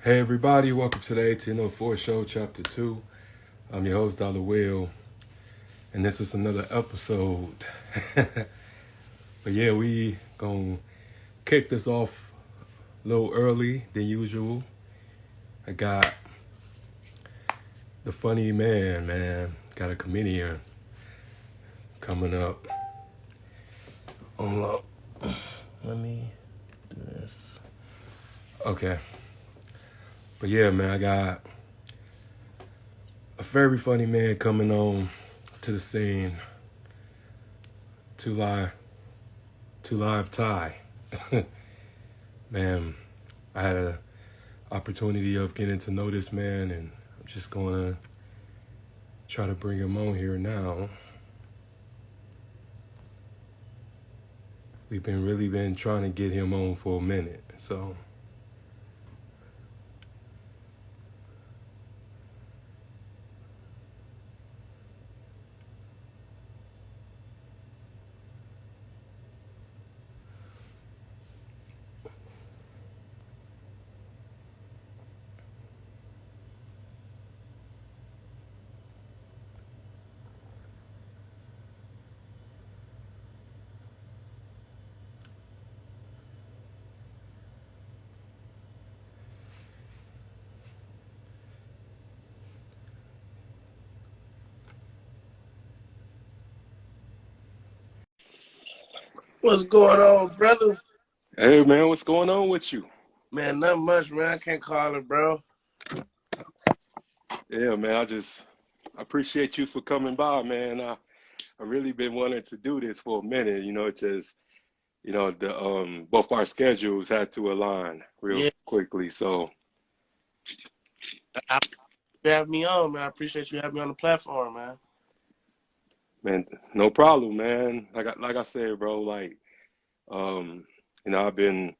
Hey everybody, welcome to the 1804 Show, Chapter 2. I'm your host, Dollar Will, and this is another episode. But yeah, we gonna kick this off a little early than usual. I got the funny man. Got a comedian coming up. Hold up. Let me do this. Okay. But yeah, man, I got a very funny man coming on to the scene. Two live, two live tie. Man, I had an opportunity of getting to know this man, and I'm just going to try to bring him on here now. We've been really been trying to get him on for a minute, so What's going on, brother? hey man, what's going on with you? Man, not much, man. I can't call it, bro. Yeah, man, I appreciate you for coming by, man. I really been wanting to do this for a minute. It's just the both our schedules had to align real Yeah, quickly. So I you have me on, man. I appreciate you having me on the platform, man. man, no problem, man. Like I said, bro, like um, I've been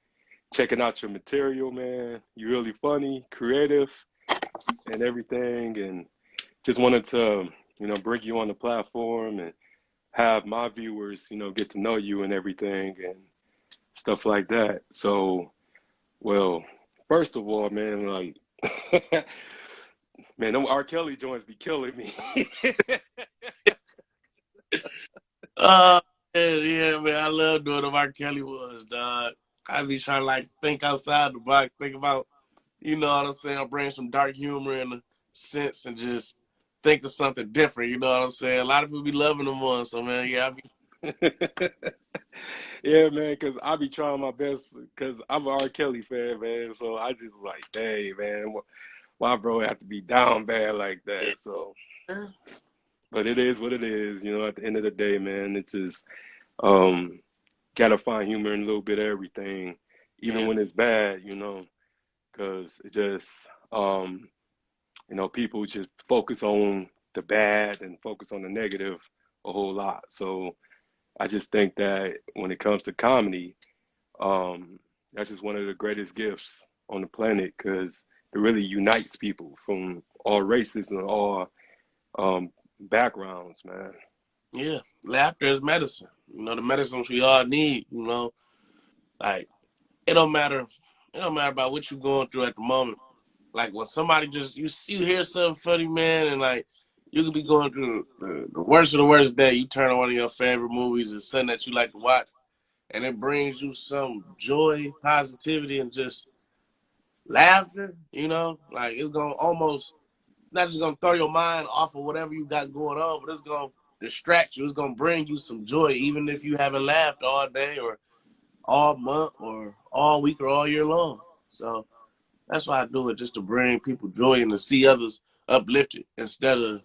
checking out your material, man. You're really funny, creative, and everything, and just wanted to, bring you on the platform and have my viewers, get to know you and everything and stuff like that. So, well, first of all, man, like, man, them R. Kelly joints be killing me. Uh, yeah, man. I love doing what R. Kelly was, dog. I be trying to like think outside the box, think about, you know what I'm saying, I'll bring some dark humor in the sense and just think of something different. You know what I'm saying? A lot of people be loving them ones, so man, yeah, I be. Yeah, man, because I be trying my best because I'm an R. Kelly fan, man. So I just like, dang, man, why bro have to be down bad like that? So, Yeah, but it is what it is, at the end of the day, man. It's just um gotta find humor in a little bit of everything, even man, when it's bad, because it just people just focus on the bad and focus on the negative a whole lot. So I just think that when it comes to comedy, that's just one of the greatest gifts on the planet because it really unites people from all races and all backgrounds, man. yeah. Laughter is medicine. You know, the medicines we all need. You know, like it don't matter. It don't matter about what you're going through at the moment. Like when somebody just you hear something funny, man, and like you could be going through the worst of the worst day. You turn on one of your favorite movies and something that you like to watch, and it brings you some joy, positivity, and just laughter. You know, like it's gonna almost not just gonna throw your mind off of whatever you got going on, but it's gonna distract you. It's gonna bring you some joy, even if you haven't laughed all day or all month or all week or all year long. So that's why I do it, just to bring people joy and to see others uplifted instead of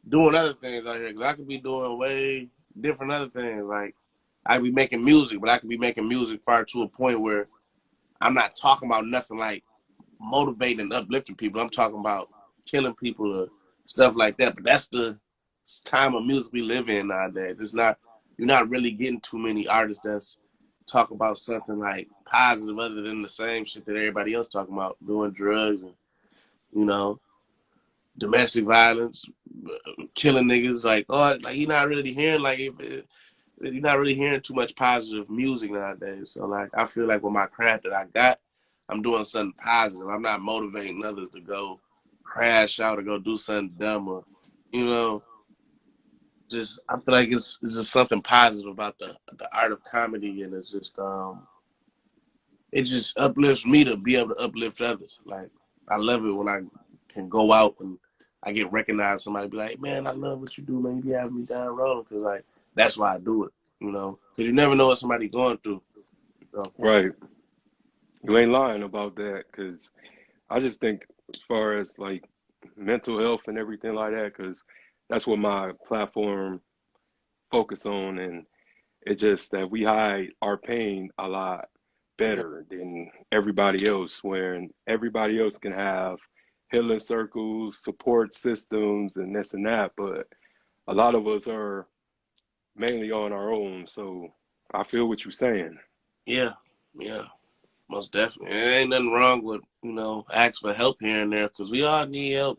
doing other things out here. Because I could be doing way different other things. Like I could be making music, but I could be making music far to a point where I'm not talking about nothing like motivating and uplifting people. I'm talking about killing people or stuff like that. But that's the time of music we live in nowadays. It's not You're not really getting too many artists that's talk about something like positive other than the same shit that everybody else talking about, doing drugs and you know domestic violence, killing niggas. Like like you're not really hearing you're not really hearing too much positive music nowadays. So like I feel like with my craft that I got, I'm doing something positive. I'm not motivating others to go crash out or go do something dumb or, you know, just I feel like it's just something positive about the art of comedy, and it's just it just uplifts me to be able to uplift others. Like I love it when I can go out and I get recognized. Somebody be like, "Man, I love what you do, man. You be having me down rolling," because like that's why I do it. You know, because you never know what somebody going through. So Right. You ain't lying about that, because I just think as far as like mental health and everything like that, because that's what my platform focus on, and it's just that we hide our pain a lot yeah, better than everybody else, when everybody else can have healing circles, support systems, and this and that, but a lot of us are mainly on our own. So I feel what you're saying. yeah, yeah. Most definitely. And there ain't nothing wrong with, ask for help here and there because we all need help,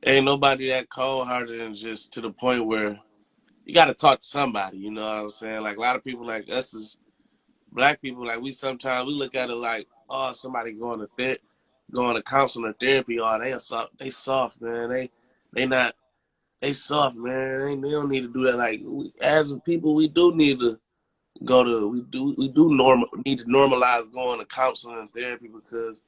Ain't nobody that cold hearted and just to the point where you got to talk to somebody, you know what I'm saying? Like a lot of people like us as black people, like we sometimes we look at it like, oh, somebody going to counseling or therapy, oh, they soft, man. They not, they soft, man. They don't need to do that. Like as a people, we do need to we do need to normalize going to counseling and therapy because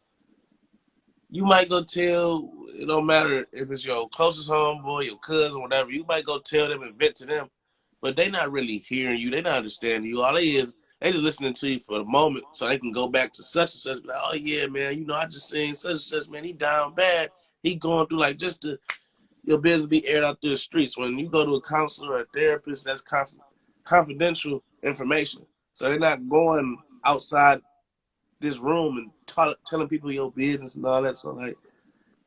you might go tell, it don't matter if it's your closest homeboy, your cousin, whatever, you might go tell them and vent to them, but they not really hearing you, they not understanding you. All they just listening to you for the moment so they can go back to such and such, like, oh yeah, man, I just seen such and such, man, he down bad. He going through like just to your business be aired out through the streets. When you go to a counselor or a therapist, that's confidential information. So they're not going outside this room and telling people your business and all that. So like,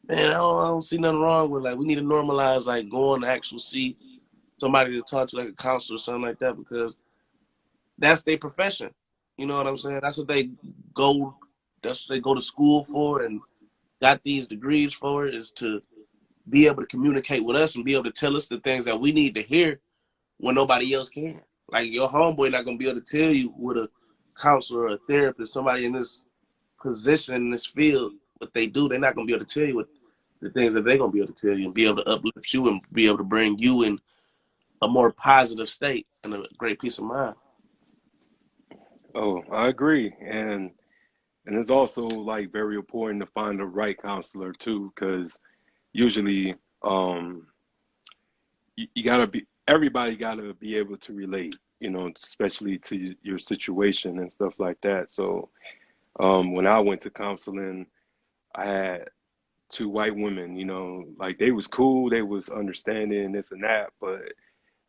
man, I don't see nothing wrong with like we need to normalize like going to actually see somebody to talk to like a counselor or something like that because that's their profession. You know what I'm saying? That's what they go. That's what they go to school for and got these degrees for is to be able to communicate with us and be able to tell us the things that we need to hear when nobody else can. Like your homeboy not gonna be able to tell you what a counselor or a therapist, somebody in this position in this field, what they do. They're not gonna be able to tell you what the things that they're gonna be able to tell you and be able to uplift you and be able to bring you in a more positive state and a great peace of mind. Oh, I agree. And it's also like very important to find the right counselor too, because usually you gotta be everybody gotta be able to relate, especially to your situation and stuff like that. So when I went to counseling, I had two white women, like they was cool, they was understanding this and that, but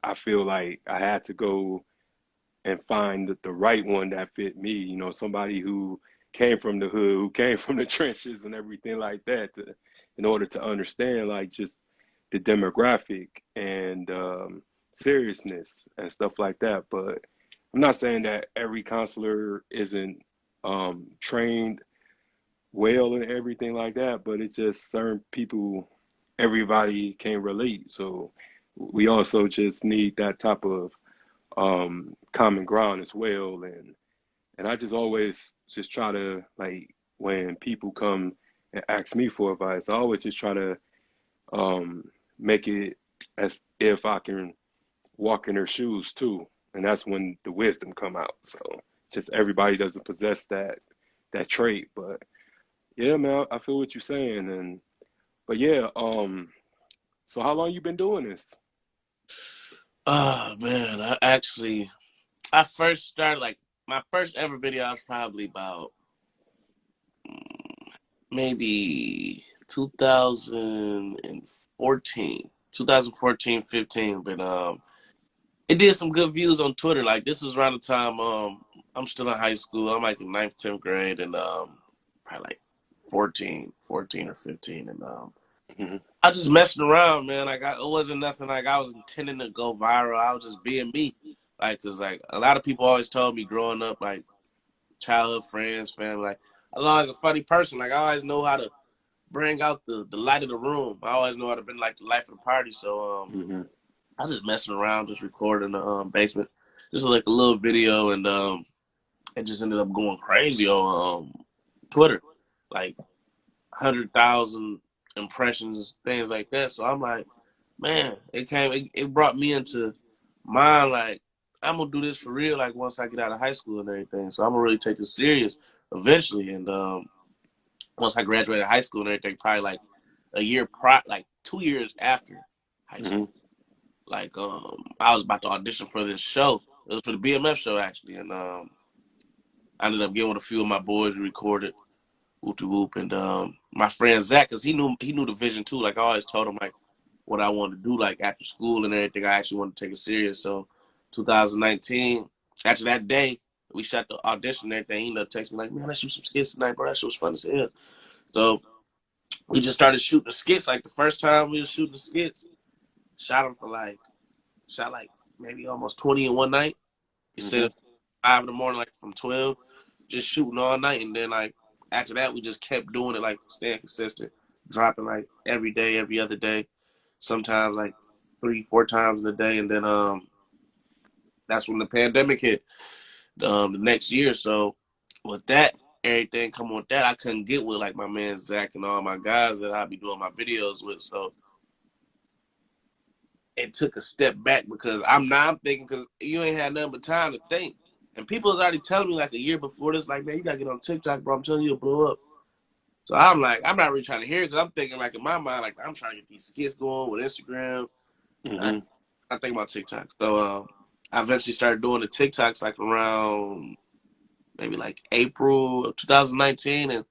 I feel like I had to go and find the right one that fit me, somebody who came from the hood, who came from the trenches and everything like that, in order to understand like just the demographic and seriousness and stuff like that. But I'm not saying that every counselor isn't trained well and everything like that, but it's just certain people, everybody can relate. So we also just need that type of common ground as well. And I just always just try to like when people come and ask me for advice, I always just try to um, make it as if I can walk in their shoes too, and that's when the wisdom come out. So just everybody doesn't possess that trait, but yeah, man, I feel what you're saying, and but yeah, so how long you been doing this? Oh man, I first started like my first ever video was probably about maybe 2014, 2014, 15. But it did some good views on Twitter. Like this was around the time I'm still in high school. I'm like in ninth, 10th grade, and probably like 14 or 15, and Hmm. I just messing around, man. Like it wasn't nothing like I was intending to go viral. I was just being me. Like, cause like a lot of people always told me growing up, like childhood friends, family, like I'm always a funny person. Like I always know how to bring out the light of the room. I always know how to bring like the life of the party. So Hmm. I just messing around, just recording in the basement, just like a little video, and it just ended up going crazy on Twitter, like 100,000 impressions, things like that. So I'm like, man, it brought me into mind like I'm gonna do this for real. Like once I get out of high school and everything, so I'm gonna really take this serious eventually. And once I graduated high school and everything, probably like a year like 2 years after high school, Hmm. like I was about to audition for this show. It was for the BMF show actually, and I ended up getting with a few of my boys. We recorded whoop de whoop, and my friend Zach, cause he knew the vision too. Like I always told him like what I wanted to do, like after school and everything. I actually wanted to take it serious. So 2019, after that day, we shot the audition and everything. He ended up texting me like, man, let's shoot some skits tonight, bro. That shit was fun as hell. So we just started shooting the skits. Like the first time we was shooting the skits, shot them for shot like maybe almost 20 in one night. We stayed Hmm. up 5 in the morning, like from 12, just shooting all night. And then like after that, we just kept doing it, like staying consistent, dropping like every day, every other day, sometimes like 3, 4 times in a day. And then that's when the pandemic hit the next year. So with that, everything coming with that, I couldn't get with like my man Zach and all my guys that I'd be doing my videos with. So it took a step back because I'm thinking because you ain't had nothing but time to think. And people was already telling me like a year before this, like, man, you gotta get on TikTok, bro. I'm telling you, it'll blow up. So I'm like, I'm not really trying to hear it because I'm thinking like in my mind, like I'm trying to get these skits going with Instagram. I, Hmm. I think about TikTok. So I eventually started doing the TikToks like around maybe like April of 2019, and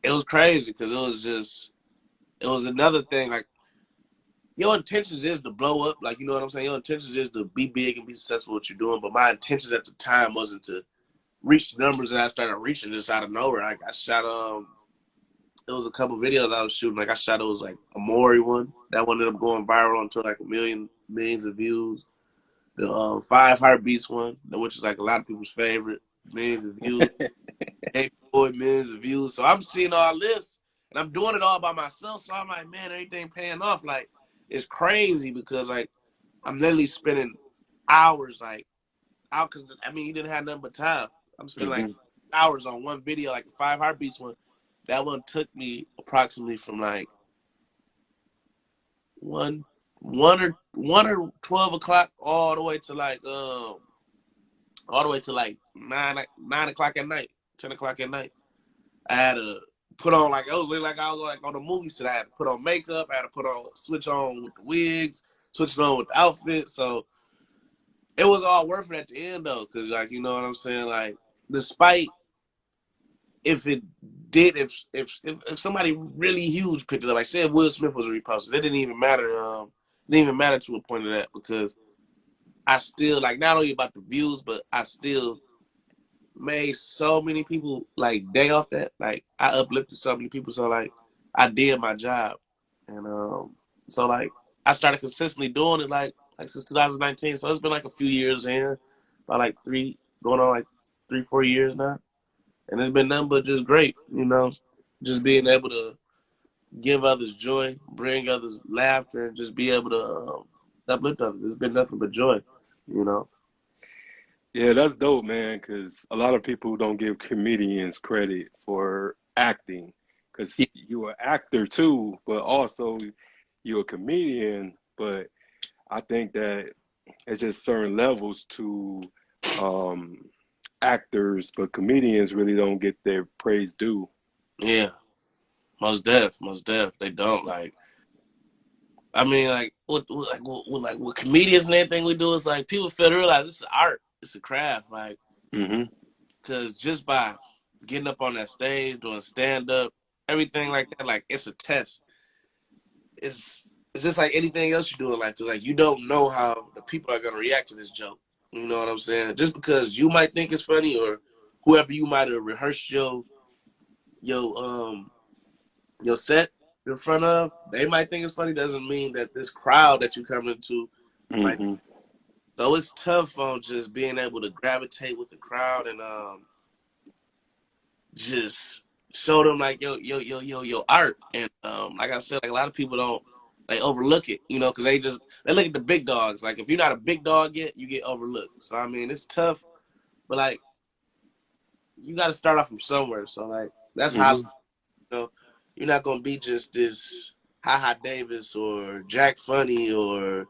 it was crazy because it was another thing like your intentions is to blow up, like you know what I'm saying. Your intentions is to be big and be successful what you're doing. But my intentions at the time wasn't to reach the numbers that I started reaching just out of nowhere. I shot it was a couple videos I was shooting. Like I shot it was like a Maury one. That one ended up going viral onto like millions of views. The Five Heartbeats one, which is like a lot of people's favorite, millions of views. Hey boy, millions of views. So I'm seeing all this and I'm doing it all by myself. So I'm like, man, everything paying off. Like it's crazy because like I'm literally spending hours like out because I mean you didn't have nothing but time. I'm spending like Hmm. hours on one video, like the Five Heartbeats one. That one took me approximately from like one one or 12 o'clock all the way to like 9 o'clock at night, 10 o'clock at night. I had to put on like it was like I was like on the movie set. I had to put on makeup. I had to put on switch on with the wigs, switch on with the outfit. So it was all worth it at the end though, because like you know what I'm saying. Like despite if it did, if somebody really huge picked it up, like say if Will Smith was reposted, it didn't even matter. It didn't even matter to a point of that because I still like not only about the views, but I still made so many people like day off that. Like I uplifted so many people. So like I did my job. And so like I started consistently doing it like since 2019. So it's been like a few years in, about like going on like 3, 4 years now. And it's been nothing but just great, you know. Just being able to give others joy, bring others laughter, and just be able to uplift others. It's been nothing but joy, you know. Yeah, that's dope, man. Because a lot of people don't give comedians credit for acting, because you're an actor too, but also you're a comedian. But I think that it's just certain levels to um, actors, but comedians really don't get their praise due. Yeah, most deaf. They don't like. I mean, like what comedians and everything we do is like people fail to realize this is art. It's a craft. Like, Hmm. cause just by getting up on that stage, doing stand up, everything like that, like it's a test. It's just like anything else you do in life. Cause like you don't know how the people are gonna react to this joke. You know what I'm saying? Just because you might think it's funny or whoever you might have rehearsed your your set in front of, they might think it's funny. Doesn't mean that this crowd that you come into might. Hmm. So it's tough on just being able to gravitate with the crowd and just show them like yo art. And like I said, like a lot of people don't like overlook it, you know, because they look at the big dogs. Like if you're not a big dog yet, you get overlooked. So I mean, it's tough, but like you got to start off from somewhere. So like that's how Hmm. know, you're not gonna be just this Ha Davis or Jack Funny or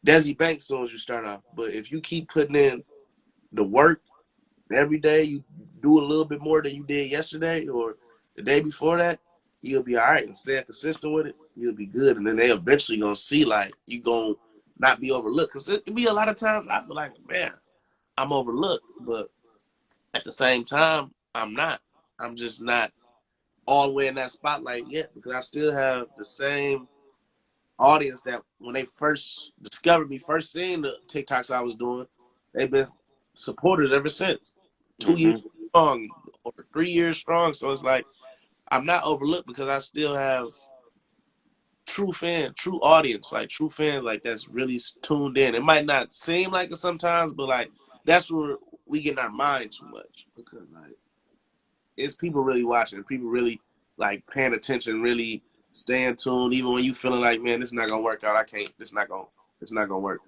Desi Banks as soon as you start off. But if you keep putting in the work every day, you do a little bit more than you did yesterday or the day before that, you'll be all right. And stay consistent with it, you'll be good. And then they eventually gonna see like you gonna not be overlooked. Cause it be a lot of times I feel like, man, I'm overlooked, but at the same time, I'm not. I'm just not all the way in that spotlight yet because I still have the same audience that when they first discovered me, first seeing the TikToks I was doing, they've been supported ever since. 2 years Hmm. strong or 3 years strong. So it's like I'm not overlooked because I still have true audience, like true fans, like that's really tuned in. It might not seem like it sometimes, but like that's where we get in our mind too much because like it's people really watching, people really like paying attention, really staying tuned, even when you feeling like, man, this is not gonna work out. I can't. It's not gonna work.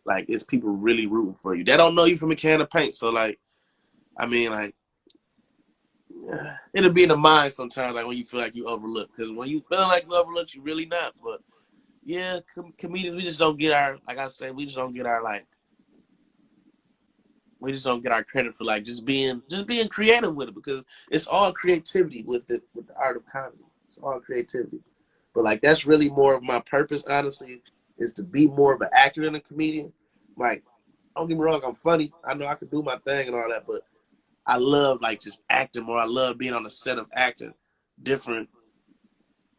Like it's people really rooting for you. They don't know you from a can of paint. So like, I mean, like, it'll be in the mind sometimes, like when you feel like you overlooked. Because when you feel like you overlooked, you really not. But yeah, comedians, we just don't get our, like I say, we just don't get our like we just don't get our credit for like just being creative with it because it's all creativity with it with the art of comedy. It's all creativity. But like that's really more of my purpose, honestly, is to be more of an actor than a comedian. Like, don't get me wrong, I'm funny. I know I can do my thing and all that, but I love like just acting more. I love being on the set of acting, different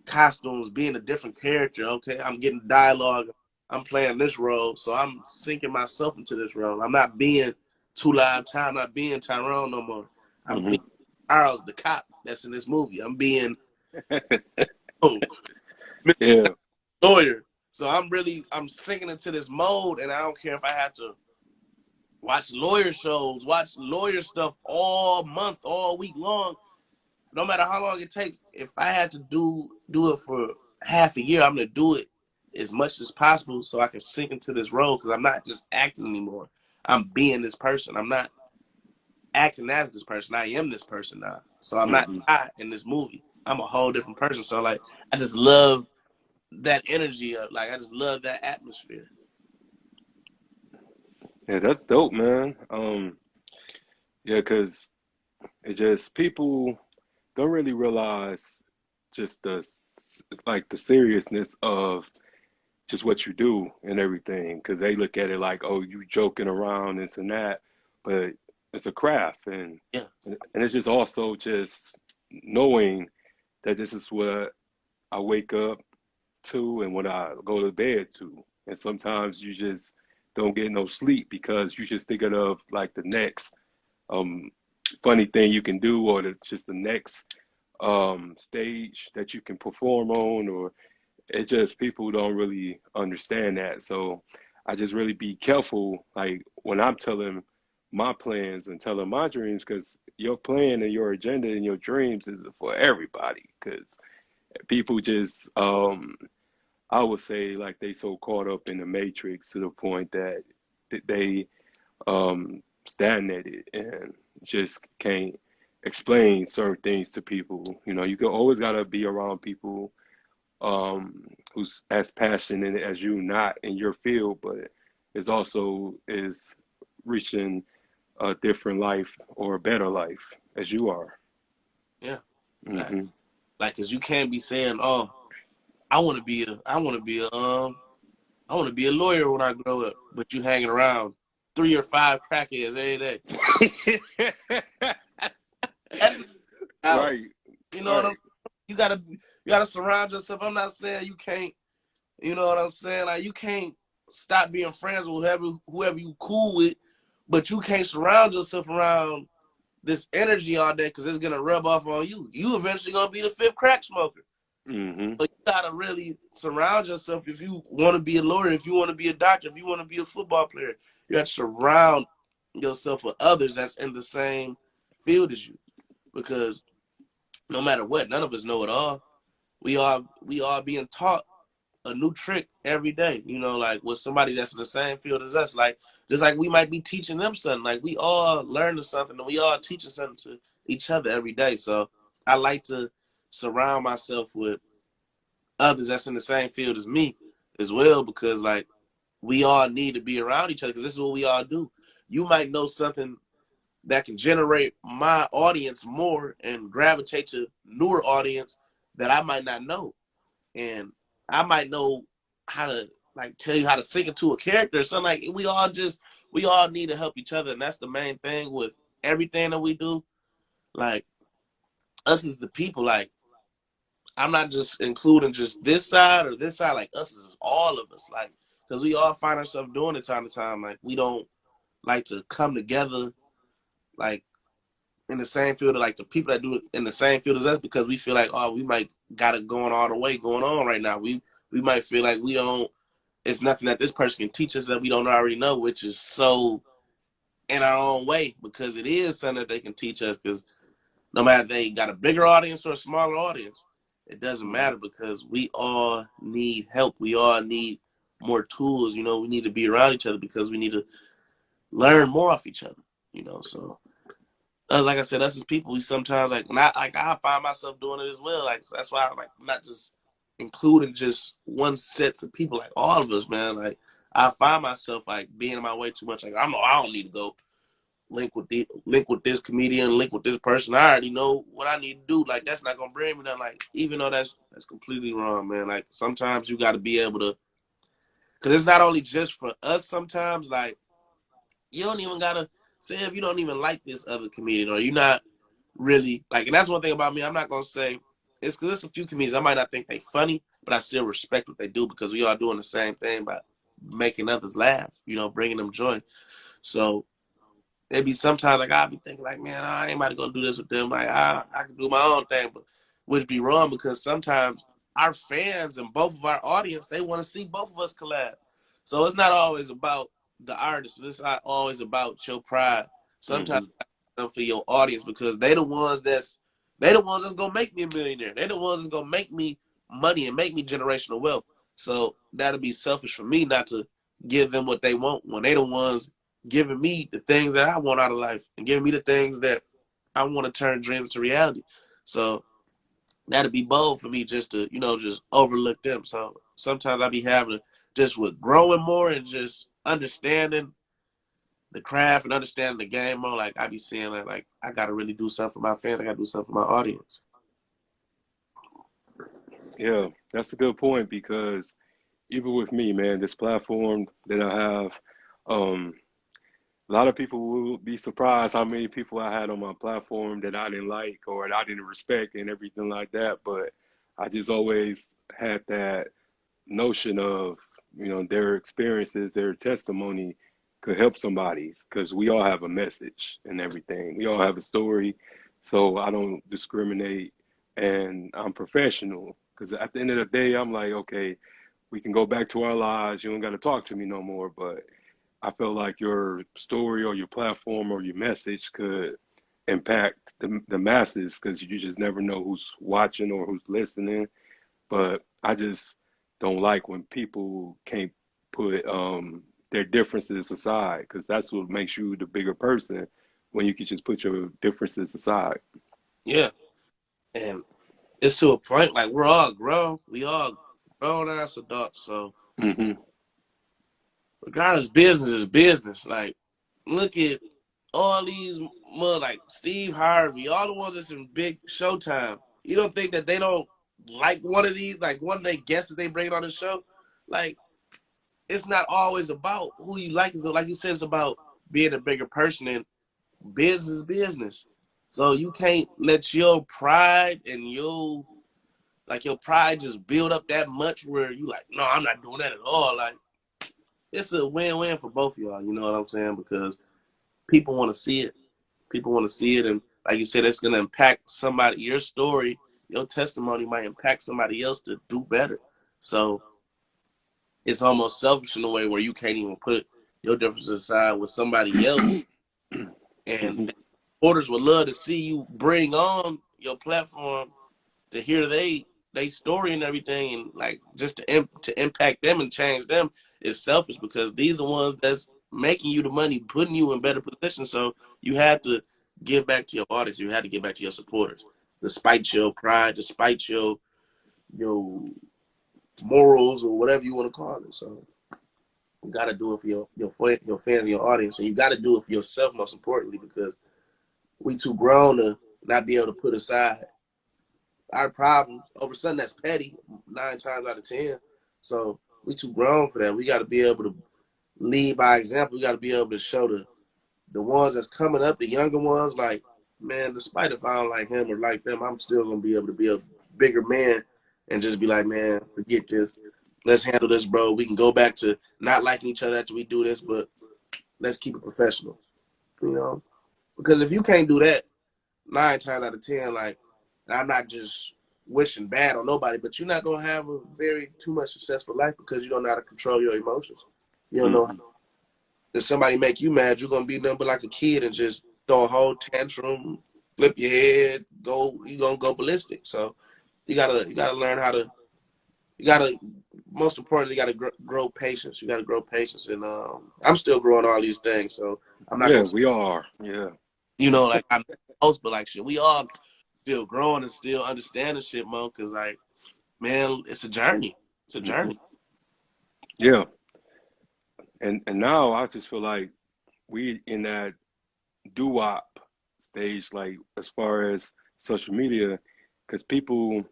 costumes, being a different character. Okay, I'm getting dialogue. I'm playing this role, so I'm sinking myself into this role. I'm not being Two Live Time, I'm not being Tyrone no more. I'm being Hmm. Charles, the cop that's in this movie. I'm being oh, Yeah. lawyer. So I'm sinking into this mode, and I don't care if I have to watch lawyer shows, watch lawyer stuff all month, all week long. No matter how long it takes, if I had to do it for half a year, I'm gonna do it as much as possible so I can sink into this role because I'm not just acting anymore. I'm being this person. I'm not acting as this person. I am this person now. So I'm not Hmm. tied in this movie. I'm a whole different person. So like I just love that energy of like I just love that atmosphere. Yeah, that's dope, man. Yeah, because it just people don't really realize just like the seriousness of just what you do and everything because they look at it like, oh, you joking around this and that, but it's a craft Yeah. and it's just also just knowing that this is what I wake up to and what I go to bed to, and sometimes you just don't get no sleep because you just thinking of like the next um funny thing you can do or just the next stage that you can perform on or it just people don't really understand that. So I just really be careful, like when I'm telling my plans and telling my dreams, because your plan and your agenda and your dreams is for everybody. Because people just, I would say, like they so caught up in the matrix to the point that they stagnated and just can't explain certain things to people. You know, you can always gotta be around people who's as passionate as you, not in your field, but is also is reaching a different life or a better life as you are. Yeah. Like, Hmm. like, cause you can't be saying, "Oh, I want to be a lawyer when I grow up," but you hanging around 3 or 5 crackheads every day. That's not out. Right, You know what I'm saying? right. You gotta surround yourself. I'm not saying you can't. You know what I'm saying? Like you can't stop being friends with whoever you cool with, but you can't surround yourself around this energy all day because it's gonna rub off on you. You eventually gonna be the fifth crack smoker. Hmm. But you gotta really surround yourself if you want to be a lawyer, if you want to be a doctor, if you want to be a football player. You got to surround yourself with others that's in the same field as you. Because no matter what, none of us know it all. We all being taught a new trick every day, you know, like with somebody that's in the same field as us. Like, just like we might be teaching them something, like we all learning something and we all teaching something to each other every day. So I like to surround myself with others that's in the same field as me as well, because like we all need to be around each other, because this is what we all do. You might know something that can generate my audience more and gravitate to newer audience that I might not know. And I might know how to like tell you how to sink into a character or something. Like we all need to help each other. And that's the main thing with everything that we do. Like us as the people, like I'm not just including just this side or this side, like us is all of us. Like, because we all find ourselves doing it time to time. Like we don't like to come together like in the same field, like the people that do it in the same field as us, because we feel like, oh, we might got it going all the way going on right now. We might feel like we don't. It's nothing that this person can teach us that we don't already know, which is so in our own way, because it is something that they can teach us. Because no matter if they got a bigger audience or a smaller audience, it doesn't matter, because we all need help. We all need more tools. You know, we need to be around each other because we need to learn more off each other. You know, so like I said, us as people, we sometimes I find myself doing it as well. Like that's why I'm not just including just one sets of people. Like all of us, man. Like I find myself like being in my way too much. Like I don't need to go link with this comedian, link with this person. I already know what I need to do. Like that's not gonna bring me nothing. Like even though that's completely wrong, man. Like sometimes you got to be able to, because it's not only just for us. Sometimes like you don't even gotta say if you don't even like this other comedian or you're not really like. And that's one thing about me. I'm not gonna say it's because there's a few comedians I might not think they funny, but I still respect what they do, because we all doing the same thing by making others laugh. You know, bringing them joy. So it be sometimes like I'll be thinking like, man, I ain't about to go do this with them. Like I can do my own thing, but which be wrong, because sometimes our fans and both of our audience, they want to see both of us collab. So it's not always about the artist. It's not always about your pride. Sometimes Hmm. for your audience, because they the ones that's gonna make me a millionaire. They the ones that's gonna make me money and make me generational wealth. So that'll be selfish for me not to give them what they want when they the ones giving me the things that I want out of life and giving me the things that I want to turn dreams to reality. So that'd be bold for me just to, you know, just overlook them. So sometimes I be having to, just with growing more and just understanding the craft and understanding the game more, like I be seeing that like I gotta really do something for my fans, I gotta do something for my audience. Yeah, that's a good point because even with me, man, this platform that I have, um, a lot of people will be surprised how many people I had on my platform that I didn't like or that I didn't respect and everything like that. But I just always had that notion of, their experiences, their testimony could help somebody's because we all have a message and everything. We all have a story. So I don't discriminate and I'm professional because at the end of the day, I'm like, okay, we can go back to our lives. You don't got to talk to me no more. But I feel like your story or your platform or your message could impact the masses because you just never know who's watching or who's listening. But I just don't like when people can't put their differences aside because that's what makes you the bigger person when you can just put your differences aside. Yeah. And it's to a point like we're all grown. We all grown ass adults. So Hmm. regardless, business is business. Like look at all these like Steve Harvey, all the ones that's in big Showtime. You don't think that they don't like one of these, like one of their guests that they bring on the show? Like it's not always about who you like. It's like you said, it's about being a bigger person, and business. So you can't let your pride and your pride just build up that much where you like, no, I'm not doing that at all. Like it's a win-win for both of y'all. You know what I'm saying? Because people want to see it. People want to see it, and like you said, it's gonna impact somebody. Your story, your testimony might impact somebody else to do better. So it's almost selfish in a way where you can't even put your differences aside with somebody else. And Hmm. supporters would love to see you bring on your platform to hear they story and everything, and like just to impact them and change them is selfish because these are the ones that's making you the money, putting you in better position. So you have to give back to your audience. You have to give back to your supporters, despite your pride, despite your morals or whatever you want to call it. So you got to do it for your fans and your audience, and you got to do it for yourself most importantly because we too grown to not be able to put aside our problems over something that's petty 9 times out of 10. So we too grown for that. We got to be able to lead by example. We got to be able to show the ones that's coming up, the younger ones, like, man, despite if I don't like him or like them, I'm still gonna be able to be a bigger man and just be like, man, forget this. Let's handle this, bro. We can go back to not liking each other after we do this, but let's keep it professional. You know? Because if you can't do that 9 times out of 10, like, and I'm not just wishing bad on nobody, but you're not gonna have a very too much successful life because you don't know how to control your emotions. You don't know how. Mm-hmm. If somebody make you mad, you're gonna be nothing but like a kid and just throw a whole tantrum, flip your head, you gonna go ballistic. So you gotta learn how to you gotta most importantly you gotta grow patience. You gotta grow patience, and I'm still growing all these things. So I'm not Yeah, gonna, we are. Yeah. like I know most, but like shit, we all still growing and still understanding shit, man. Cause like, man, it's a journey. It's a Mm-hmm. journey. Yeah. And now I just feel like we in that doo-wop stage, like as far as social media, because people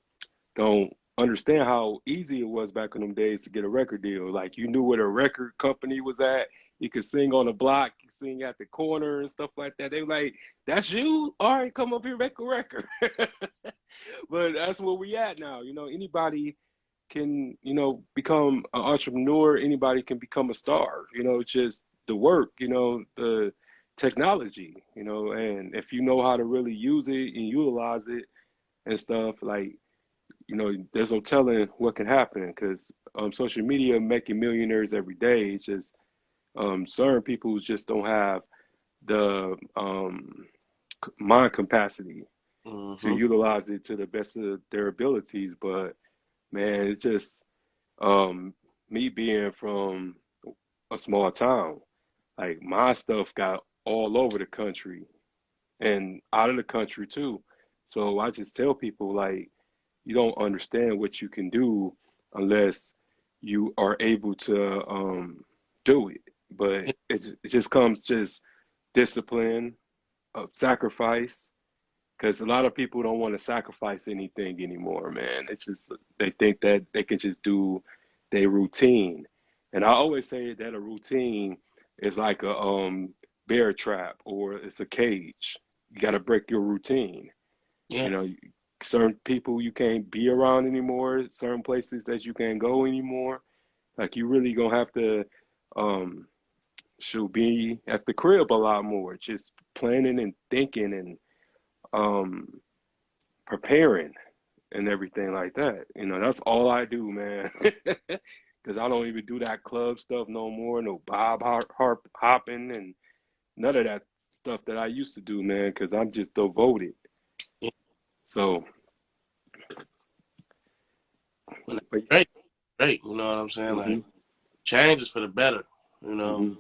don't understand how easy it was back in them days to get a record deal. Like you knew where the record company was at. You could sing on the block, you could sing at the corner and stuff like that. They were like, "That's you? All right, come up here, make a record." But that's where we at now. Anybody can, become an entrepreneur. Anybody can become a star. It's just the work. The technology. And if you know how to really use it and utilize it and stuff, like there's no telling what can happen because social media making millionaires every day. It's just certain people just don't have the mind capacity to Mm-hmm. utilize it to the best of their abilities. But man, it's just um, me being from a small town, like my stuff got all over the country and out of the country too. So I just tell people like you don't understand what you can do unless you are able to do it. But it just comes just discipline, sacrifice, because a lot of people don't want to sacrifice anything anymore, man. It's just they think that they can just do their routine. And I always say that a routine is like a bear trap or it's a cage. You got to break your routine. Yeah. You know, certain people you can't be around anymore, certain places that you can't go anymore. Like you really gonna have to should be at the crib a lot more, just planning and thinking and um preparing and everything like that. That's all I do, man. Because I don't even do that club stuff no more, no bob harp hopping and none of that stuff that I used to do, man. Because I'm just devoted. Yeah. So, Well, that's but great. Great. You know what I'm saying? Like, hmm change is for the better. You know, hmm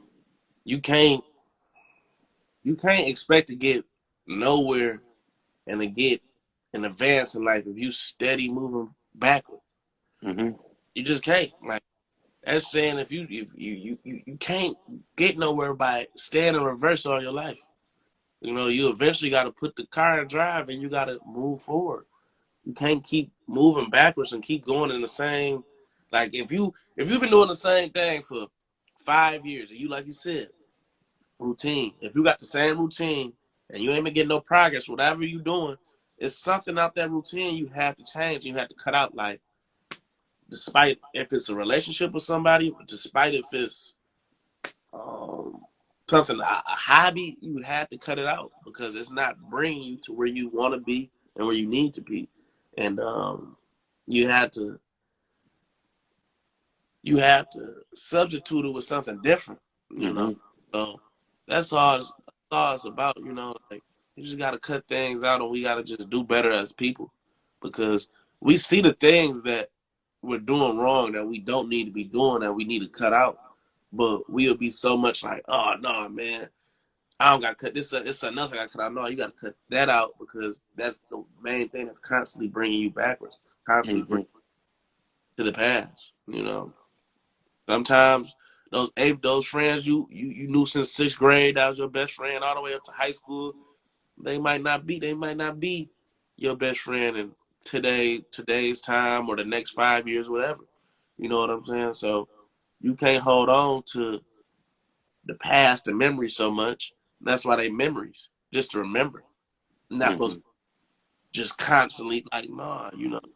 you can't you can't expect to get nowhere and to get an advance in life if you steady moving backward. hmm You just can't. Like that's saying if you can't get nowhere by staying in reverse all your life. You know, you eventually got to put the car in drive and you got to move forward. You can't keep moving backwards and keep going in the same. Like if you've been doing the same thing for 5 years and you like you said routine. If you got the same routine and you ain't been getting no progress, whatever you doing, it's something out that routine you have to change. You have to cut out. Like despite if it's a relationship with somebody, despite if it's um, something a hobby, you have to cut it out because it's not bringing you to where you want to be and where you need to be, and you have to you have to substitute it with something different. You know, hmm so that's all it's about. You know, like you just got to cut things out, and we got to just do better as people because we see the things that we're doing wrong that we don't need to be doing that we need to cut out. But we'll be so much like, oh no, man, I don't gotta cut this. It's something else I gotta cut out. No, you gotta cut that out because that's the main thing that's constantly bringing you backwards, constantly Hmm. bringing you to the past. You know, sometimes those friends you knew since sixth grade, that was your best friend all the way up to high school. They might not be your best friend in today's time or the next 5 years, whatever. You know what I'm saying? So you can't hold on to the past and memories so much. That's why they memories, just to remember. And that's supposed Hmm. to just constantly like, nah,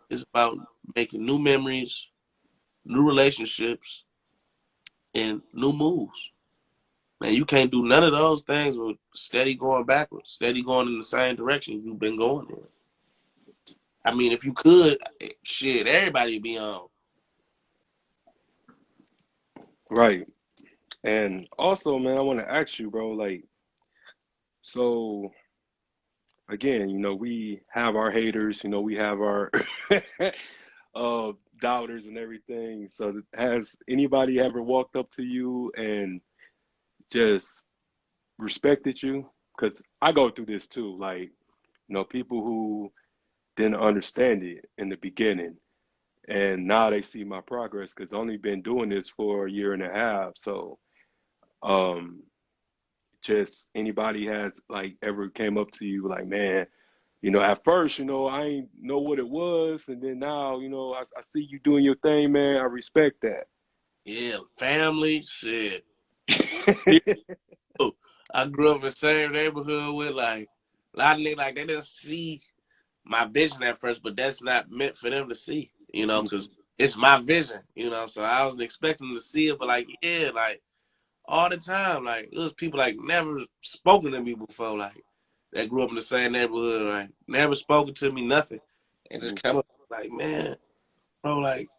it's about making new memories, new relationships, and new moves. Man, you can't do none of those things with steady going backwards, steady going in the same direction you've been going in. I mean, if you could, shit, everybody would be on. Right. And also, man, I want to ask you, bro, like, so again, we have our haters, we have our uh doubters and everything. So has anybody ever walked up to you and just respected you? Because I go through this too, like, people who didn't understand it in the beginning, and now they see my progress because I've only been doing this for a year and a half. So, um, just anybody has like ever came up to you like, man, at first, I ain't know what it was, and then now, I see you doing your thing, man. I respect Yeah, family, shit. that. People I grew up in the same neighborhood with, like, a lot of niggas, like, they didn't see my vision at first, but that's not meant for them to see, because it's my vision, so I wasn't expecting them to see it, but, like, yeah, like, all the time. Like it was people like never spoken to me before, like that grew up in the same neighborhood, like never spoken to me, nothing. And just come up like, man, bro, like,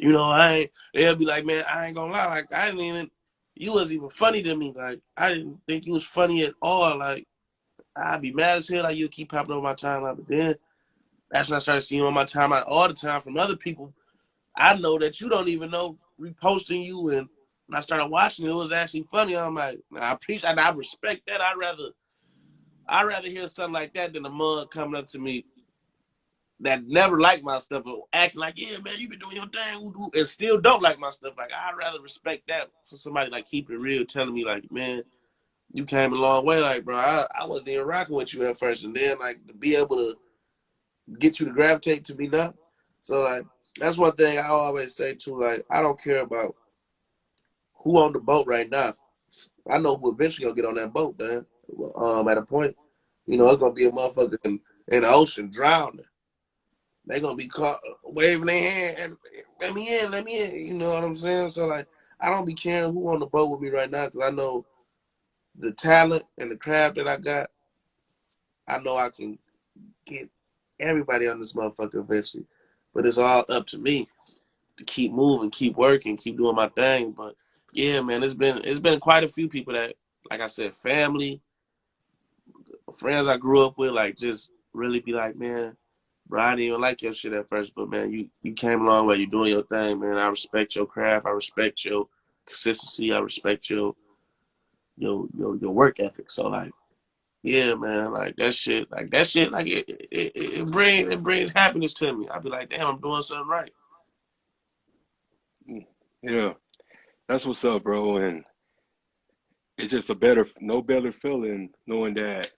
I ain't they'll be like, man, I ain't gonna lie, like I didn't even you was even funny to me. Like I didn't think you was funny at all. Like I'd be mad as hell like you keep popping over my timeline. But then that's when I started seeing you on my timeline all the time from other people I know that you don't even know reposting you, and when I started watching it, it was actually funny. I'm like, I appreciate, I respect that. I'd rather hear something like that than a mug coming up to me that never liked my stuff, but acting like, yeah, man, you been doing your thing, and still don't like my stuff. Like I'd rather respect that for somebody like keeping it real, telling me like, man, you came a long way. Like, bro, I wasn't even rocking with you at first, and then like to be able to get you to gravitate to me now. So like that's one thing I always say too. Like I don't care about who on the boat right now. I know who eventually gonna get on that boat, man. At a point, it's gonna be a motherfucker in the ocean drowning. They gonna be caught waving their hand, and let me in, let me in. You know what I'm saying? So like, I don't be caring who on the boat with me right now because I know the talent and the craft that I got. I know I can get everybody on this motherfucker eventually, but it's all up to me to keep moving, keep working, keep doing my thing. But yeah, man, it's been quite a few people that, like I said, family, friends I grew up with, like just really be like, man, bro, I didn't even like your shit at first, but man, you came a long way. You're doing your thing, man. I respect your craft. I respect your consistency. I respect your work ethic. So like, yeah, man, like that shit, like it brings happiness to me. I be like, damn, I'm doing something right. Yeah, that's what's up, bro. And it's just a better, no better feeling knowing that,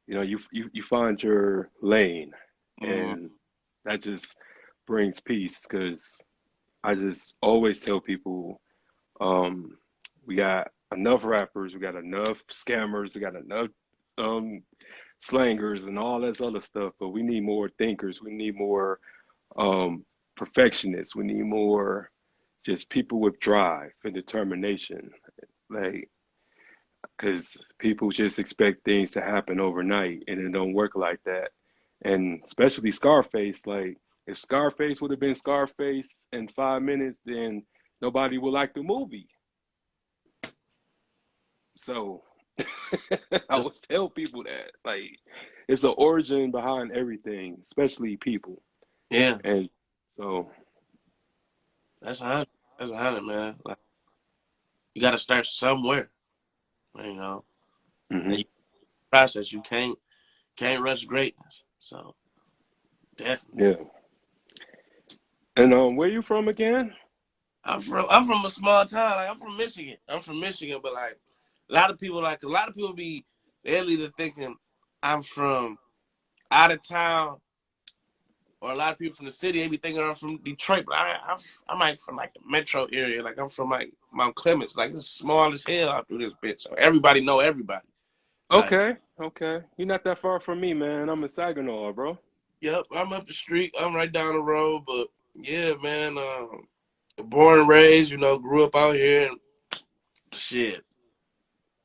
you find your lane, Mm, and that just brings peace. Because I just always tell people, um, we got enough rappers, we got enough scammers, we got enough um slangers and all that other stuff, but we need more thinkers. We need more um perfectionists. We need more just people with drive and determination. Like, because people just expect things to happen overnight, and it don't work like that. And especially Scarface, like if Scarface would have been Scarface in 5 minutes, then nobody would like the movie. So I it's, always tell people that, like, it's an origin behind everything, especially people. Yeah, And so, that's 100. That's 100, man. Like you got to start somewhere, you know. And hmm you process. You can't rush greatness. So definitely. yeah. And where you from again? I'm from a small town. Like I'm from Michigan. I'm from Michigan, but like a lot of people be they're either thinking I'm from out of town, or a lot of people from the city, they be thinking I'm from Detroit, but I'm like from like the metro area. Like I'm from like Mount Clemens. Like it's small as hell out through this bitch. So everybody know everybody. Like, Okay, okay. You're not that far from me, man. I'm in Saginaw, bro. yep, I'm up the street. I'm right down the road. But yeah, man, born and raised, grew up out here and shit.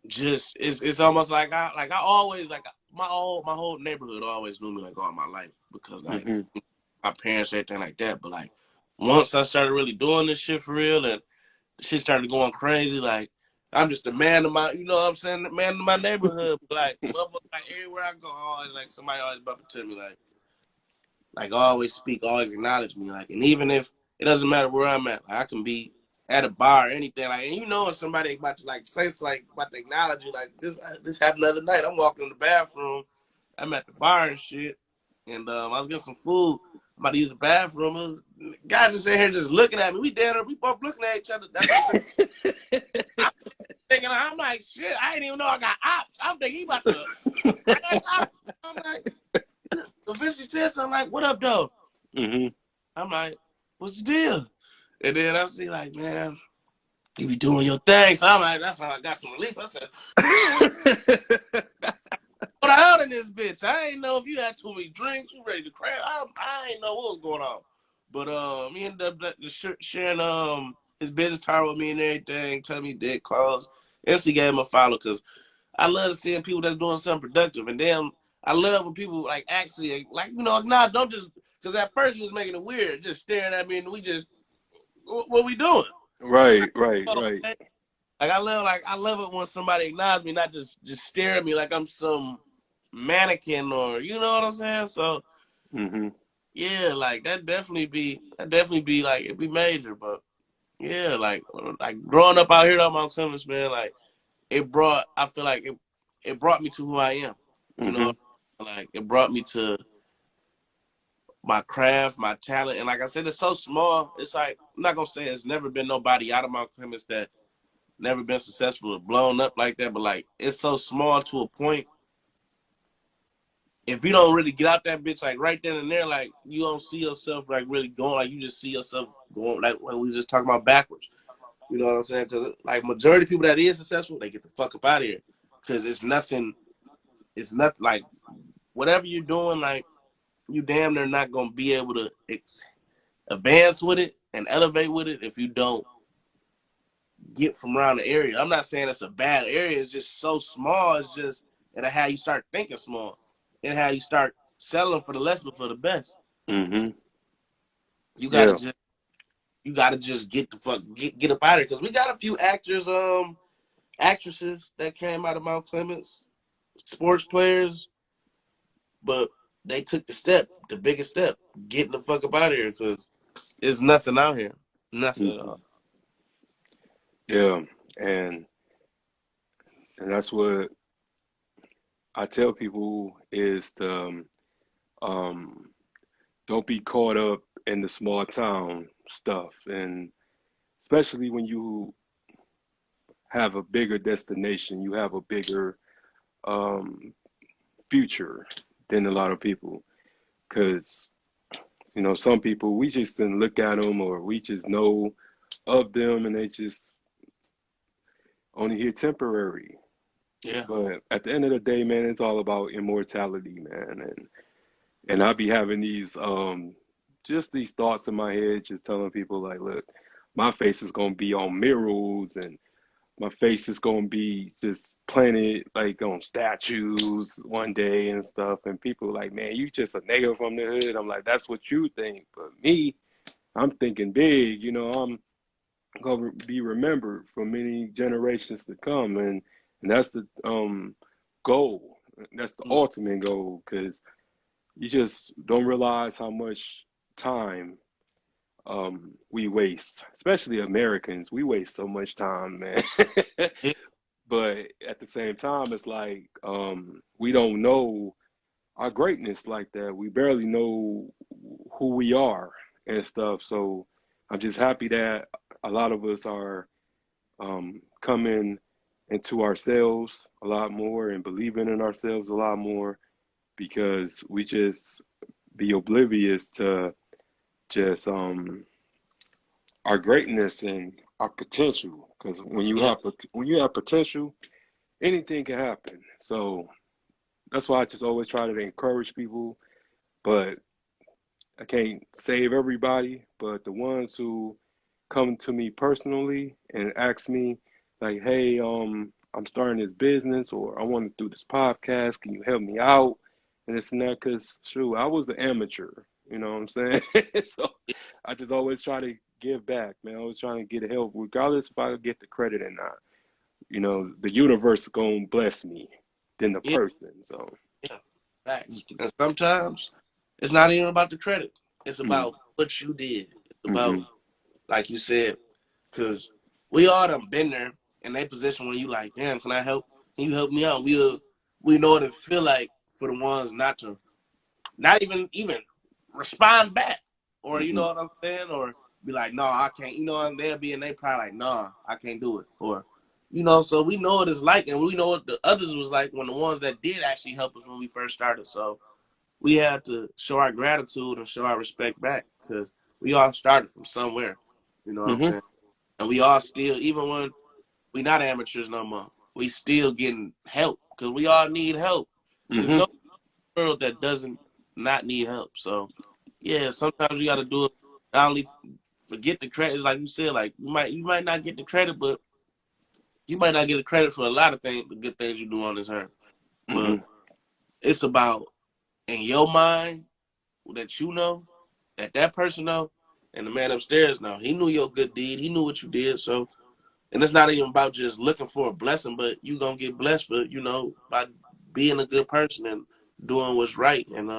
Just it's almost like I always like my whole neighborhood always knew me like all my life because like hmm my parents, everything like that. But like once I started really doing this shit for real and shit started going crazy, like I'm just the man of my, you know what I'm saying, the man of my neighborhood. Like motherfucker, like everywhere I go, always like somebody always bump into me, like always speak, always acknowledge me, like, and even if it doesn't matter where I'm at, like I can be at a bar or anything, like, and when somebody about to like say like about to acknowledge you, like this happened the other night. I'm walking in the bathroom, I'm at the bar and shit, and I was getting some food. I'm about to use the bathroom. It was guy just sitting here just looking at me. We both looking at each other. That's what I'm thinking. I'm like, shit, I didn't even know I got ops. I'm thinking he about to crash out. I'm like, eventually said something like, "What up, though?" hmm I'm like, "What's the deal?" And then I see like, man, you be doing your thing. So I'm like, that's how I got some relief. I said, what out in this bitch? I ain't know if you had too many drinks, you ready to crash. I ain't know what was going on. But he ended up sharing his business card with me and everything, telling me he did close. Instantly gave him a follow because I love seeing people that's doing something productive. And then I love when people like actually like nah, don't just because at first he was making it weird, just staring at me and we just what we doing? Right, right, right. Like I love it when somebody acknowledges me, not just stare at me like I'm some mannequin or you know what I'm saying. So hmm yeah, like that definitely be like it'd be major, but yeah, like growing up out here on Mount Clemens, man, like I feel like it brought me to who I am. You know, hmm like it brought me to my craft, my talent, and like I said, it's so small. It's like I'm not gonna say it's never been nobody out of Mount Clemens that never been successful or blown up like that, but like it's so small to a point. If you don't really get out that bitch like right then and there, like you don't see yourself like really going, like you just see yourself going like when we just talking about backwards. You know what I'm saying? Because like majority of people that is successful, they get the fuck up out of here because it's nothing. It's nothing like whatever you're doing, like you damn near not gonna be able to advance with it and elevate with it if you don't get from around the area. I'm not saying it's a bad area. It's just so small. It's just and how you start thinking small and how you start settling for the less but for the best. hmm You gotta Yeah. just get the fuck get up out of here because we got a few actors, actresses that came out of Mount Clemens, sports players, but they took the biggest step, getting the fuck up out of here because there's nothing out here, nothing at hmm all. Yeah. And and that's what I tell people is to um, don't be caught up in the small town stuff, and especially when you have a bigger destination, you have a bigger um, future than a lot of people. Because some people we just didn't look at them, or we just know of them, and they just only here temporary. Yeah, But at the end of the day, man, it's all about immortality, man. And I be having these just these thoughts in my head, just telling people like, look, my face is gonna be on murals, and my face is gonna be just planted like on statues one day and stuff. And people like, man, you just a nigga from the hood. I'm like, that's what you think, but me, I'm thinking big. I'm gonna be remembered for many generations to come, and that's the goal. That's the mm, ultimate goal, because you just don't realize how much. time we waste, especially Americans. We waste so much time, man. Yeah, But at the same time, it's like we don't know our greatness like that. We barely know who we are and stuff. So I'm just happy that a lot of us are coming into ourselves a lot more and believing in ourselves a lot more because we just be oblivious to just our greatness and our potential. Because yeah, when you have potential, anything can happen. So that's why I just always try to encourage people. But I can't save everybody. But the ones who come to me personally and ask me, like, "Hey, I'm starting this business, or I want to do this podcast. Can you help me out?" And this and that, because shoot, I was an amateur. You know what I'm saying? So yeah, I just always try to give back, man. I was trying to get help, regardless if I get the credit or not. You know, the universe is gonna bless me than the yeah, person. So, yeah. Facts. And sometimes it's not even about the credit. It's mm-hmm, about what you did. It's about, mm-hmm, like you said, because we all done been there in that position where you like, damn, can I help? Can you help me out? We know what it feel like for the ones not to, not even respond back, or you mm-hmm, know what I'm saying, or be like, no, I can't. You know, and they'll be in they probably like, nah, I can't do it, or you know. So we know what it's like, and we know what the others was like when the ones that did actually help us when we first started. So we have to show our gratitude and show our respect back because we all started from somewhere. You know what I'm mm-hmm, saying? And we all still, even when we not amateurs no more, we still getting help because we all need help. There's mm-hmm, no world that doesn't not need help. So yeah, sometimes you got to do it. Not only forget the credit, like you said, like you might not get the credit, but you might not get the credit for a lot of things, the good things you do on this earth. mm-hmm, But it's about in your mind that you know, that person know, and the man upstairs know. He knew your good deed. He knew what you did. So, and it's not even about just looking for a blessing, but you gonna get blessed for by being a good person and doing what's right and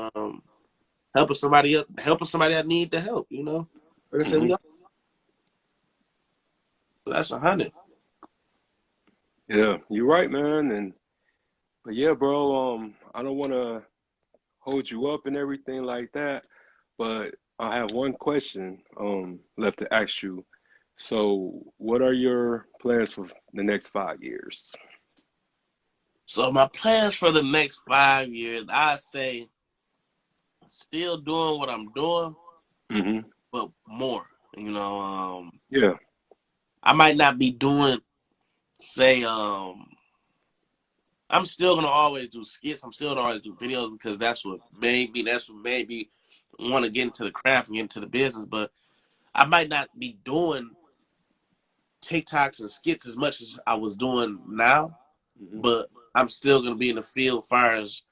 helping somebody that need the help. Like I said, mm-hmm. we all, that's 100. Yeah, you're right, man. And but yeah, bro, I don't want to hold you up and everything like that, but I have one question left to ask you. So, what are your plans for the next 5 years? So my plans for the next 5 years, I say, still doing what I'm doing, Mm-hmm. but more. You know, Yeah. I might not be doing, say, I'm still gonna always do skits. I'm still gonna always do videos because that's what made me want to get into the craft and get into the business. But I might not be doing TikToks and skits as much as I was doing now. Mm-hmm. But I'm still gonna be in the field as far as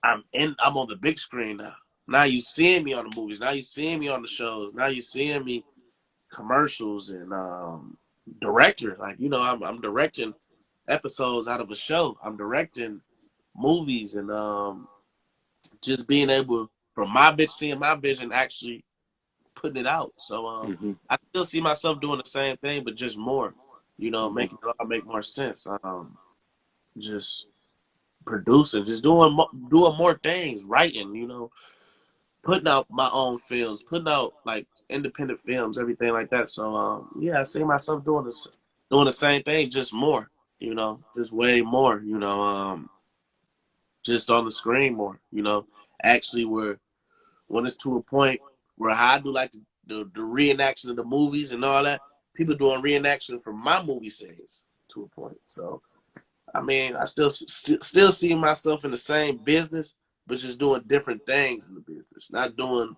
I'm on the big screen now. Now you seeing me on the movies. Now you seeing me on the shows. Now you seeing me commercials and director. Like I'm directing episodes out of a show. I'm directing movies and just being able from my vision, seeing my vision, actually putting it out. So Mm-hmm. I still see myself doing the same thing, but just more. Mm-hmm. Making it all make more sense. Just producing, just doing more things, writing. Putting out my own films, putting out like independent films, everything like that. So yeah, I see myself doing the same thing, just more. Just way more. Just on the screen more. Actually, where when it's to a point where I do like the reenaction of the movies and all that, people doing reenaction from my movie scenes to a point. So I mean, I still see myself in the same business, but just doing different things in the business, not doing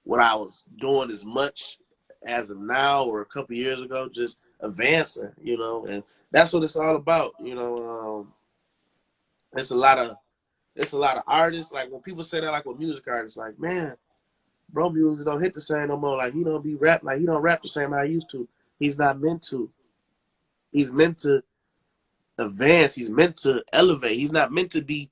what I was doing as much as of now or a couple years ago, just advancing, and that's what it's all about. It's a lot of artists. Like when people say that, like with music artists, like, man, bro, music don't hit the same no more. Like he don't be rap, like he don't rap the same how he used to. He's not meant to. He's meant to advance. He's meant to elevate. He's not meant to be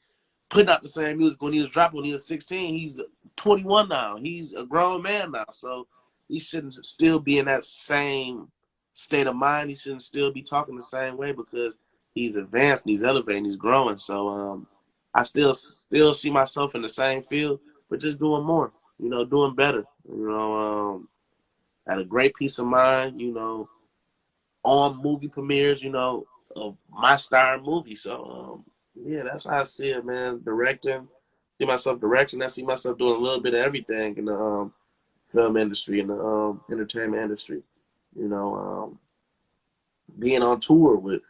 putting out the same music when he was dropping when he was 16. He's 21 now. He's a grown man now, so he shouldn't still be in that same state of mind. He shouldn't still be talking the same way because he's advanced, he's elevating, he's growing. So I still see myself in the same field, but just doing more. Doing better. Had a great peace of mind. On movie premieres. Of my star movie. So yeah, that's how I see it, man. Directing, see myself directing. I see myself doing a little bit of everything in the film industry and the entertainment industry. You know, being on tour with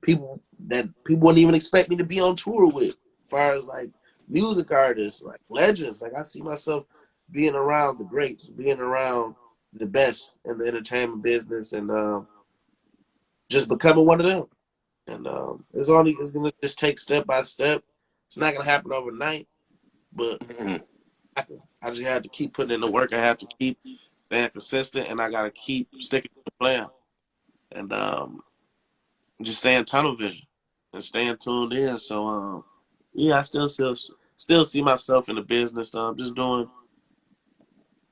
people that people wouldn't even expect me to be on tour with, as far as like music artists, like legends. Like I see myself being around the greats, being around the best in the entertainment business, and just becoming one of them. And it's gonna just take step by step. It's not gonna happen overnight, but Mhm. I just have to keep putting in the work. I have to keep staying consistent, and I gotta keep sticking to the plan, and just staying tunnel vision and staying tuned in. So yeah, I still see myself in the business. Just doing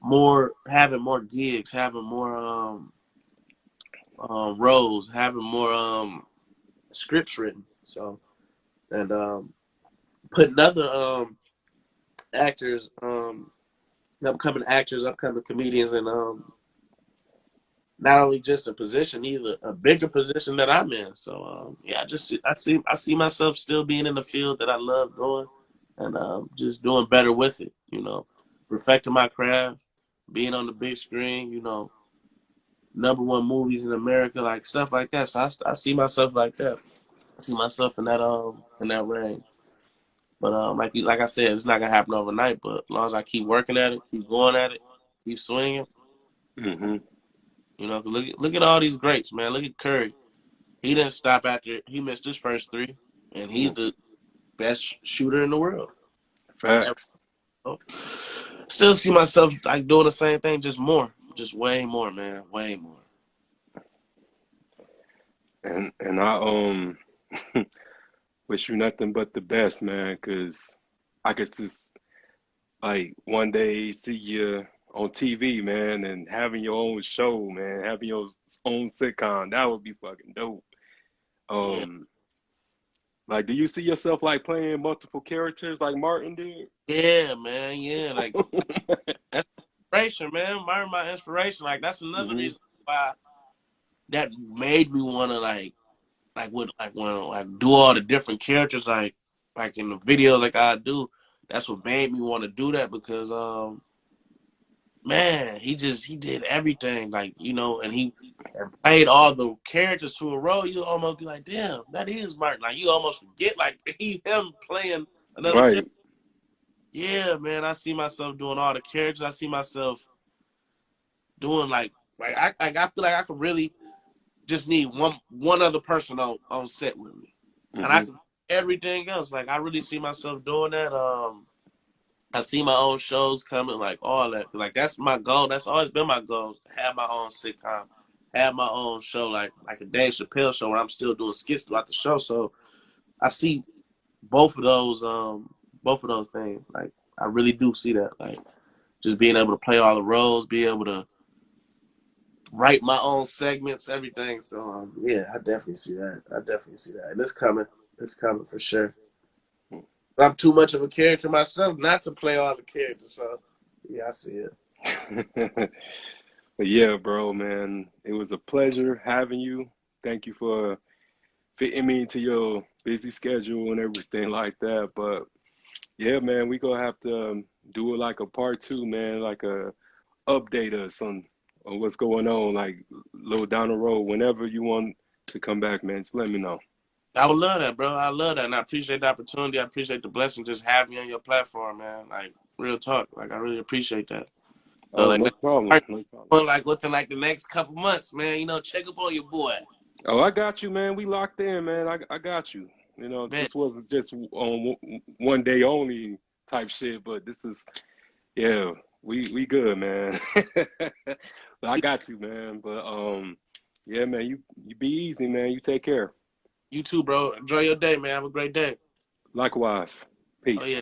more, having more gigs, having more roles, having more scripts written. So and putting other actors, upcoming actors, upcoming comedians, and not only just a position, either a bigger position that I'm in. So yeah, I see myself still being in the field that I love doing, and just doing better with it. Perfecting my craft, being on the big screen. #1 movies in America, like stuff like that. So I see myself like that. I see myself in that range. But like I said, it's not gonna happen overnight. But as long as I keep working at it, keep going at it, keep swinging. Mhm. 'Cause look at all these greats, man. Look at Curry. He didn't stop after he missed his first three, and he's Mhm. the best shooter in the world. Ever. Facts. Still see myself like doing the same thing, just more, just way more, man, way more. And I wish you nothing but the best, man, 'cause I could just like one day see you on TV, man, and having your own show, man, having your own sitcom. That would be fucking dope. Yeah, Um, like, do you see yourself like playing multiple characters like Martin did? yeah, man, yeah. Like that's inspiration, man. My inspiration. Like that's another Hmm. reason why that made me want to like do all the different characters like in the videos like I do. That's what made me want to do that because man, he did everything like and he and played all the characters to a role. You almost be like, damn, that is Martin. Like you almost forget like him playing another character. Right. Yeah, man, I see myself doing all the characters. I see myself doing I feel like I could really just need one other person on set with me, and I Hmm. can everything else. Like I really see myself doing that. I see my own shows coming, like all that. Like that's my goal. That's always been my goal. Have my own sitcom, have my own show, like a Dave Chappelle show, where I'm still doing skits throughout the show. So I see both of those, both of those things. Like I really do see that. Like just being able to play all the roles, be able to write my own segments, everything. So yeah, I definitely see that. I definitely see that, and it's coming. It's coming for sure. But I'm too much of a character myself not to play all the characters. So yeah, I see it. But yeah, bro, man, it was a pleasure having you. Thank you for fitting me into your busy schedule and everything like that. But yeah, man, we gonna have to do it like a part two, man, like a update us on what's going on, like a little down the road. Whenever you want to come back, man, just let me know. I would love that, bro. I love that, and I appreciate the opportunity. I appreciate the blessing. Just have me on your platform, man. Like real talk. Like I really appreciate that. So Oh, like no let's problem, start no problem. like within like the next couple months, man. Check up on your boy. Oh, I got you, man. We locked in, man. I got you. Bet This wasn't just on one day only type shit, but this is, yeah, we good, man. But I got you, man. But yeah, man, you be easy, man. You take care. you too, bro. Enjoy your day, man. Have a great day. Likewise. Oh Peace. yeah.